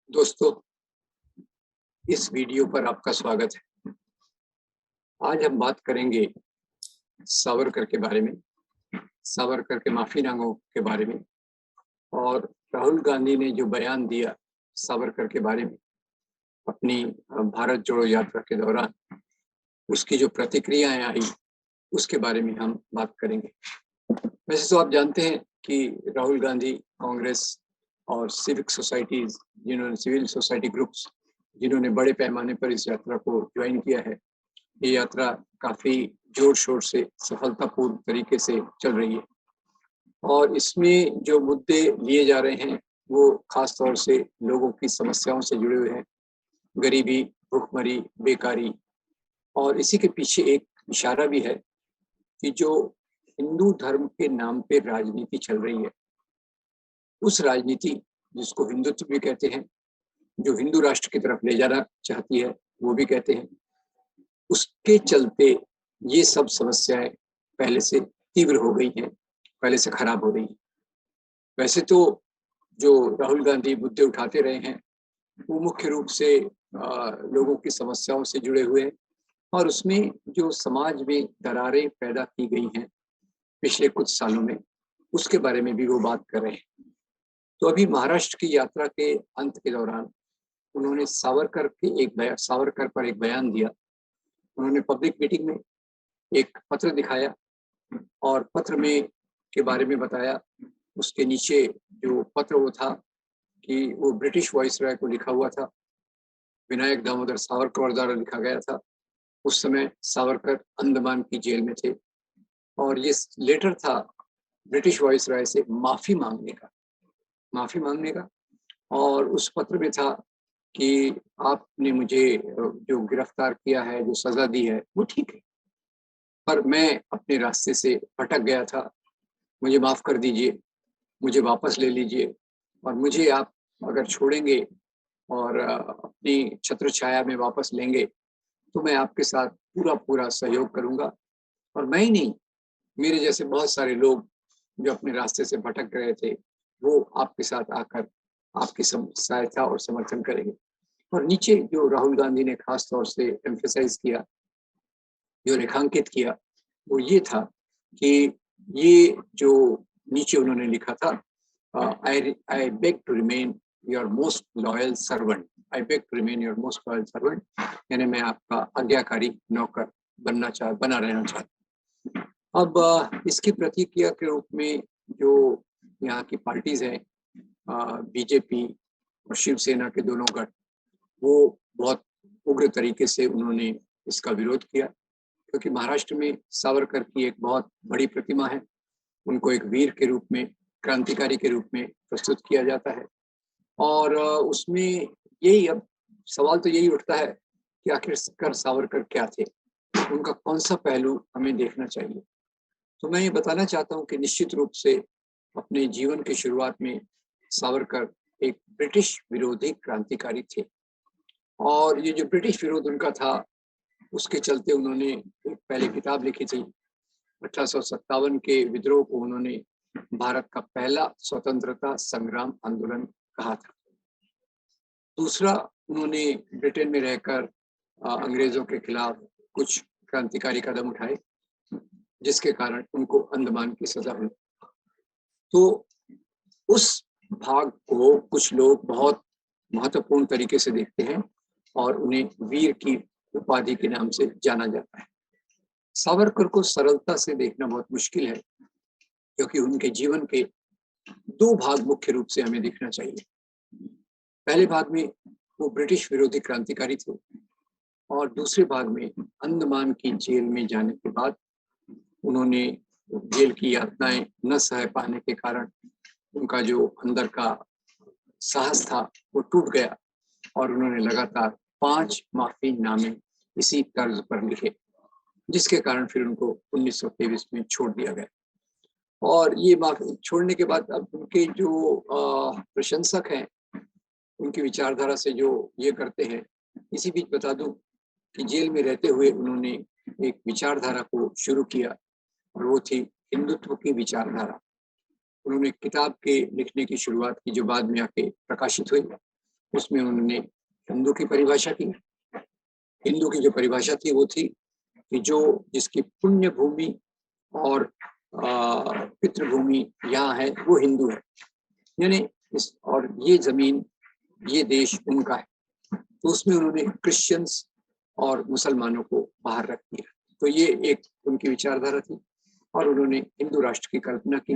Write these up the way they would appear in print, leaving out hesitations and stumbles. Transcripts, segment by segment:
दोस्तों, इस वीडियो पर आपका स्वागत है। आज हम बात करेंगे सावरकर के बारे में, सावरकर के माफीनामों के बारे में और राहुल गांधी ने जो बयान दिया सावरकर के बारे में अपनी भारत जोड़ो यात्रा के दौरान, उसकी जो प्रतिक्रियाएं आई उसके बारे में हम बात करेंगे। वैसे तो आप जानते हैं कि राहुल गांधी कांग्रेस और civic societies, civil society groups जिन्होंने बड़े पैमाने पर इस यात्रा को ज्वाइन किया है, ये यात्रा काफी जोर शोर से सफलतापूर्ण तरीके से चल रही है और इसमें जो मुद्दे लिए जा रहे हैं वो खास तौर से लोगों की समस्याओं से जुड़े हुए हैं। गरीबी, भूखमरी, बेकारी और इसी के पीछे एक इशारा भी है कि जो हिंदू धर्म के नाम पे राजनीति चल रही है, उस राजनीति जिसको हिंदुत्व भी कहते हैं, जो हिंदू राष्ट्र की तरफ ले जाना चाहती है वो भी कहते हैं, उसके चलते ये सब समस्याएं पहले से तीव्र हो गई हैं, पहले से खराब हो गई हैं। वैसे तो जो राहुल गांधी मुद्दे उठाते रहे हैं वो मुख्य रूप से लोगों की समस्याओं से जुड़े हुए हैं और उसमें जो समाज में दरारें पैदा की गई हैं पिछले कुछ सालों में, उसके बारे में भी वो बात कर रहे हैं। तो अभी महाराष्ट्र की यात्रा के अंत के दौरान उन्होंने सावरकर पर एक बयान दिया। उन्होंने पब्लिक मीटिंग में एक पत्र दिखाया और पत्र में के बारे में बताया। उसके नीचे जो पत्र वो था कि वो ब्रिटिश वाइसरॉय को लिखा हुआ था, विनायक दामोदर सावरकर द्वारा लिखा गया था। उस समय सावरकर अंडमान की जेल में थे और ये लेटर था ब्रिटिश वाइसरॉय से माफी मांगने का। और उस पत्र में था कि आपने मुझे जो गिरफ्तार किया है, जो सजा दी है वो ठीक है, पर मैं अपने रास्ते से भटक गया था, मुझे माफ कर दीजिए, मुझे वापस ले लीजिए और मुझे आप अगर छोड़ेंगे और अपनी छत्र छाया में वापस लेंगे तो मैं आपके साथ पूरा पूरा सहयोग करूंगा। और मैं ही नहीं, मेरे जैसे बहुत सारे लोग जो अपने रास्ते से भटक रहे थे वो आपके साथ आकर आपकी सहायता और समर्थन करेंगे। और नीचे जो राहुल गांधी ने खास तौर से एम्फेसाइज किया, जो रेखांकित किया, वो ये था कि ये जो नीचे उन्होंने लिखा था, I beg to remain your most loyal servant, I beg to remain your most loyal servant, यानी मैं आपका आज्ञाकारी नौकर बना रहना चाहता हूँ। अब इसकी प्रतिक्रिया के रूप में जो यहाँ की पार्टीज हैं, बीजेपी और शिवसेना के दोनों गठ, वो बहुत उग्र तरीके से उन्होंने इसका विरोध किया, क्योंकि महाराष्ट्र में सावरकर की एक बहुत बड़ी प्रतिमा है। उनको एक वीर के रूप में, क्रांतिकारी के रूप में प्रस्तुत किया जाता है और उसमें यही अब सवाल तो यही उठता है कि आखिरकार सावरकर क्या थे, उनका कौन सा पहलू हमें देखना चाहिए। तो मैं ये बताना चाहता हूँ कि निश्चित रूप से अपने जीवन की शुरुआत में सावरकर एक ब्रिटिश विरोधी क्रांतिकारी थे और ये जो ब्रिटिश विरोध उनका था, उसके चलते उन्होंने एक पहले किताब लिखी थी। 1857 के विद्रोह को उन्होंने भारत का पहला स्वतंत्रता संग्राम आंदोलन कहा था। दूसरा, उन्होंने ब्रिटेन में रहकर अंग्रेजों के खिलाफ कुछ क्रांतिकारी कदम उठाए, जिसके कारण उनको अंडमान की सजा हुई। तो उस भाग को कुछ लोग बहुत महत्वपूर्ण तरीके से देखते हैं और उन्हें वीर की उपाधि के नाम से जाना जाता है। सावरकर को सरलता से देखना बहुत मुश्किल है, क्योंकि उनके जीवन के दो भाग मुख्य रूप से हमें देखना चाहिए। पहले भाग में वो ब्रिटिश विरोधी क्रांतिकारी थे और दूसरे भाग में अंडमान की जेल में जाने के बाद उन्होंने जेल की यातनाएं न सह पाने के कारण उनका जो अंदर का साहस था वो टूट गया और उन्होंने लगातार 5 माफी नामे इसी तर्ज पर लिखे, जिसके कारण फिर उनको 1923 में छोड़ दिया गया। और ये माफी छोड़ने के बाद अब उनके जो प्रशंसक हैं, उनकी विचारधारा से जो ये करते हैं, इसी बीच बता दूं कि जेल में रहते हुए उन्होंने एक विचारधारा को शुरू किया और वो थी हिंदुत्व की विचारधारा। उन्होंने किताब के लिखने की शुरुआत की, जो बाद में आके प्रकाशित हुई उसमें उन्होंने हिंदू की परिभाषा की। हिंदू की जो परिभाषा थी वो थी कि जो जिसकी पुण्य भूमि और पितृभूमि यहाँ है वो हिंदू है, यानी इस और ये जमीन ये देश उनका है। तो उसमें उन्होंने क्रिश्चियंस और मुसलमानों को बाहर रख दिया। तो ये एक उनकी विचारधारा थी और उन्होंने हिंदू राष्ट्र की कल्पना की,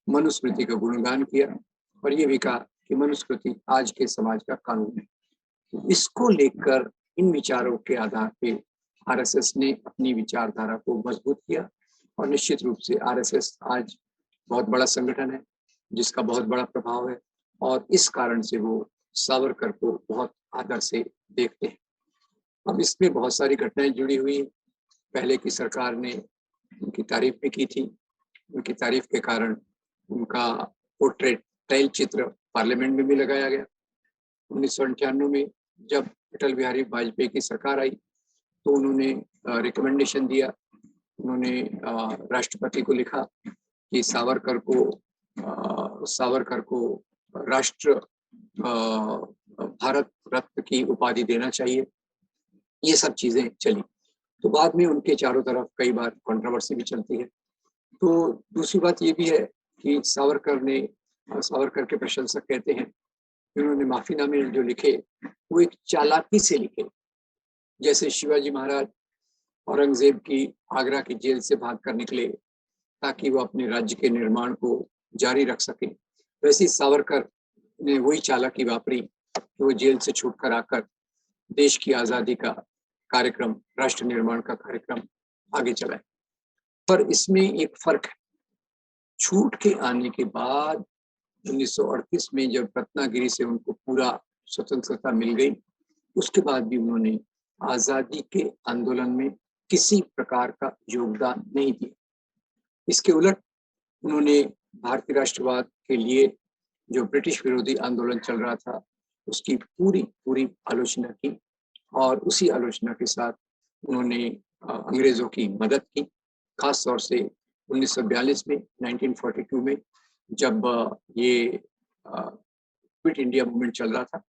मनुस्मृति का गुणगान किया और ये भी कहा कि मनुस्मृति आज के समाज का कानून है। इसको लेकर इन विचारों के आधार पे आरएसएस ने अपनी विचारधारा को मजबूत किया और निश्चित रूप से आरएसएस आज बहुत बड़ा संगठन है जिसका बहुत बड़ा प्रभाव है और इस कारण से वो सावरकर को बहुत आदर से देखते हैं। अब इसमें बहुत सारी घटनाएं जुड़ी हुई हैं। पहले की सरकार ने उनकी तारीफ भी की थी। उनकी तारीफ के कारण उनका पोर्ट्रेट तैल चित्र पार्लियामेंट में भी लगाया गया। 1998 में जब अटल बिहारी वाजपेयी की सरकार आई तो उन्होंने रिकमेंडेशन दिया, उन्होंने राष्ट्रपति को लिखा कि सावरकर को राष्ट्र भारत रत्न की उपाधि देना चाहिए। ये सब चीजें चली। तो बाद में उनके चारों तरफ कई बार कंट्रोवर्सी भी चलती है। तो दूसरी बात ये भी है कि सावरकर के प्रशंसक कहते हैं कि उन्होंने माफीनामे जो लिखे वो एक चालाकी से लिखे। जैसे शिवाजी महाराज औरंगजेब की आगरा की जेल से भाग कर निकले ताकि वो अपने राज्य के निर्माण को जारी रख सके, वैसे सावरकर ने वही चालाकी वापरी कि वो जेल से छूटकर आकर देश की आजादी का कार्यक्रम, राष्ट्र निर्माण का कार्यक्रम आगे चलाए। पर इसमें एक फर्क है, छूट के आने के बाद 1938 में जब रत्नागिरी से उनको पूरा स्वतंत्रता मिल गई, उसके बाद भी उन्होंने आजादी के आंदोलन में किसी प्रकार का योगदान नहीं दिया। इसके उलट उन्होंने भारतीय राष्ट्रवाद के लिए जो ब्रिटिश विरोधी आंदोलन चल रहा था उसकी पूरी आलोचना की और उसी आलोचना के साथ उन्होंने अंग्रेजों की मदद की। खास तौर से 1942 में 1942 में जब ये क्विट इंडिया मूवमेंट चल रहा था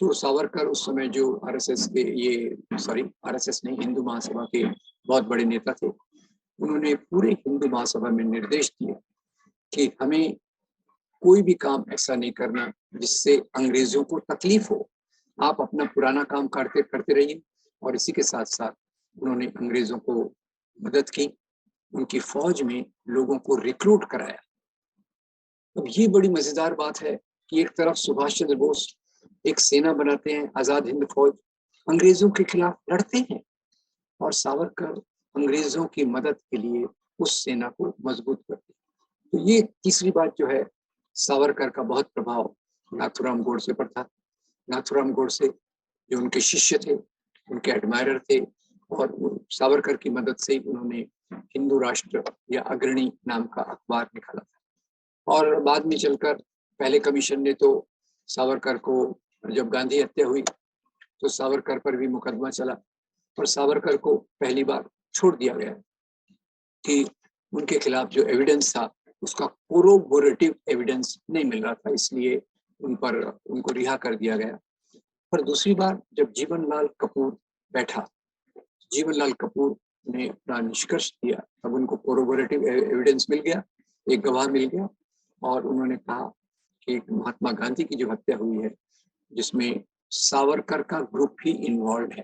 तो सावरकर उस समय जो आरएसएस नहीं, हिंदू महासभा के बहुत बड़े नेता थे। उन्होंने पूरे हिंदू महासभा में निर्देश दिए कि हमें कोई भी काम ऐसा नहीं करना जिससे अंग्रेजों को तकलीफ हो। आप अपना पुराना काम करते रहिए। और इसी के साथ साथ उन्होंने अंग्रेजों को मदद की, उनकी फौज में लोगों को रिक्रूट कराया। अब ये बड़ी मजेदार बात है कि एक तरफ सुभाष चंद्र बोस एक सेना बनाते हैं, आजाद हिंद फौज, अंग्रेजों के खिलाफ लड़ते हैं और सावरकर अंग्रेजों की मदद के लिए उस सेना को मजबूत करते हैं। तो ये तीसरी बात जो है, सावरकर का बहुत प्रभाव नाथूराम गोडसे पर था। नाथूराम गोडसे जो उनके शिष्य थे, उनके एडमायरर थे और सावरकर की मदद से ही उन्होंने हिंदू राष्ट्र या अग्रणी नाम का अखबार निकाला था। और बाद में चलकर पहले कमीशन ने तो सावरकर को, जब गांधी हत्या हुई तो सावरकर पर भी मुकदमा चला और सावरकर को पहली बार छोड़ दिया गया कि उनके खिलाफ जो एविडेंस था उसका कोरोबोरेटिव एविडेंस नहीं मिल रहा था, इसलिए उनको रिहा कर दिया गया। पर दूसरी बार जब जीवनलाल कपूर बैठा, जीवनलाल कपूर ने अपना निष्कर्ष दिया, तब उनको कोरोबोरेटिव एविडेंस मिल गया, एक गवाह मिल गया और उन्होंने कहा कि महात्मा गांधी की जो हत्या हुई है जिसमें सावरकर का ग्रुप ही इन्वॉल्व है।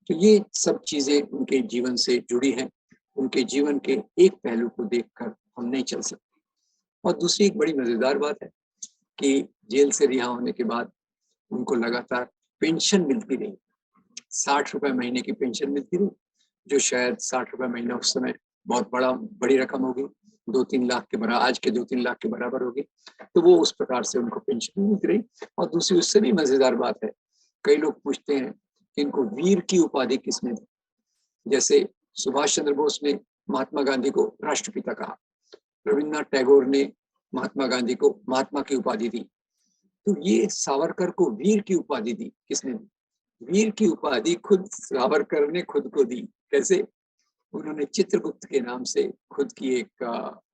तो ये सब चीजें उनके जीवन से जुड़ी हैं। उनके जीवन के एक पहलू को देखकर हम नहीं चल सकते। और दूसरी एक बड़ी मजेदार बात है कि जेल से रिहा होने के बाद उनको लगातार पेंशन मिलती रही, 60 रुपए महीने की पेंशन मिलती रही, जो शायद 60 रुपए महीना उस समय बहुत बड़ी रकम होगी, 2-3 लाख के बराबर, आज के 2-3 लाख के बराबर होगी। तो वो उस प्रकार से उनको पेंशन मिलती रही। और दूसरी उससे भी मजेदार बात है, कई लोग पूछते हैं कि इनको वीर की उपाधि किसने दी। जैसे सुभाष चंद्र बोस ने महात्मा गांधी को राष्ट्रपिता कहा, रविन्द्रनाथ टैगोर ने महात्मा गांधी को महात्मा की उपाधि दी, तो ये सावरकर को वीर की उपाधि दी किसने दी? वीर की उपाधि खुद सावरकर ने खुद को दी। कैसे? उन्होंने चित्रगुप्त के नाम से खुद की एक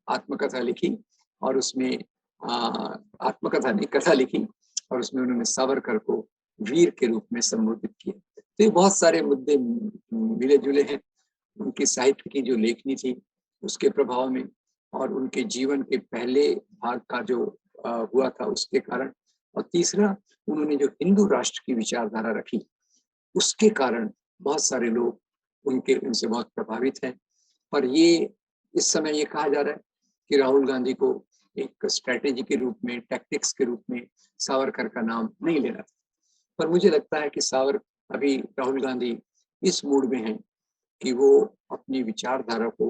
आत्मकथा लिखी और उसमें आत्मकथा नहीं, कथा लिखी और उसमें उन्होंने सावरकर को वीर के रूप में संबोधित किया। तो ये बहुत सारे मुद्दे मिले जुले हैं उनकी साहित्य की जो लेखनी थी उसके प्रभाव में, और उनके जीवन के पहले भाग का जो हुआ था उसके कारण, और तीसरा उन्होंने जो हिंदू राष्ट्र की विचारधारा रखी उसके कारण बहुत सारे लोग उनसे बहुत प्रभावित हैं। पर ये इस समय ये कहा जा रहा है कि राहुल गांधी को एक स्ट्रेटेजी के रूप में, टैक्टिक्स के रूप में सावरकर का नाम नहीं लेना था। पर मुझे लगता है कि अभी राहुल गांधी इस मूड में हैं कि वो अपनी विचारधारा को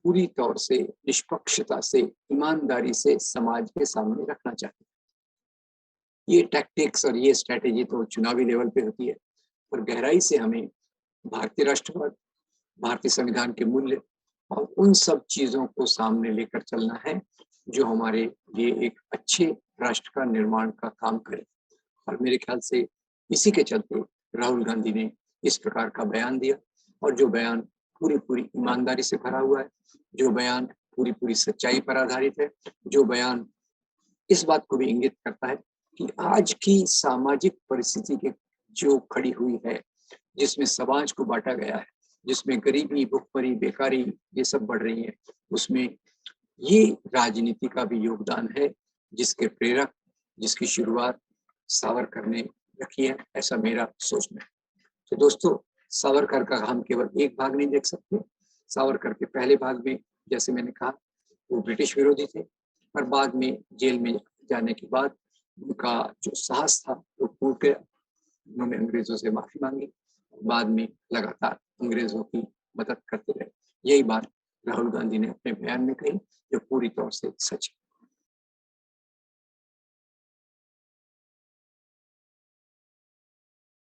पूरी तौर से निष्पक्षता से, ईमानदारी से समाज के सामने रखना चाहते हैं। ये टैक्टिक्स और ये स्ट्रेटेजी तो चुनावी लेवल पे होती है, पर गहराई से हमें भारतीय राष्ट्रवाद, भारतीय संविधान के मूल्य और उन सब चीजों को सामने लेकर चलना है जो हमारे लिए एक अच्छे राष्ट्र का निर्माण का काम करे। और मेरे ख्याल से इसी के चलते राहुल गांधी ने इस प्रकार का बयान दिया, और जो बयान पूरी पूरी ईमानदारी से भरा हुआ है, जो बयान पूरी पूरी सच्चाई पर आधारित है, जो बयान इस बात को भी इंगित करता है कि आज की सामाजिक परिस्थिति के जो खड़ी हुई है, जिसमें समाज को बांटा गया है, जिसमें गरीबी, भुखमरी, बेकारी ये सब बढ़ रही है, उसमें ये राजनीति का भी योगदान है जिसके प्रेरक, जिसकी शुरुआत सावरकर ने रखी है, ऐसा मेरा सोचना है। तो दोस्तों, सावरकर का हम केवल एक भाग नहीं देख सकते। सावरकर के पहले भाग में जैसे मैंने कहा वो ब्रिटिश विरोधी थे, पर बाद में जेल में जाने के बाद उनका जो साहस था वो टूट गया। उन्होंने अंग्रेजों से माफी मांगी, बाद में लगातार अंग्रेजों की मदद करते रहे। यही बात राहुल गांधी ने अपने बयान में कही जो पूरी तौर से सच है।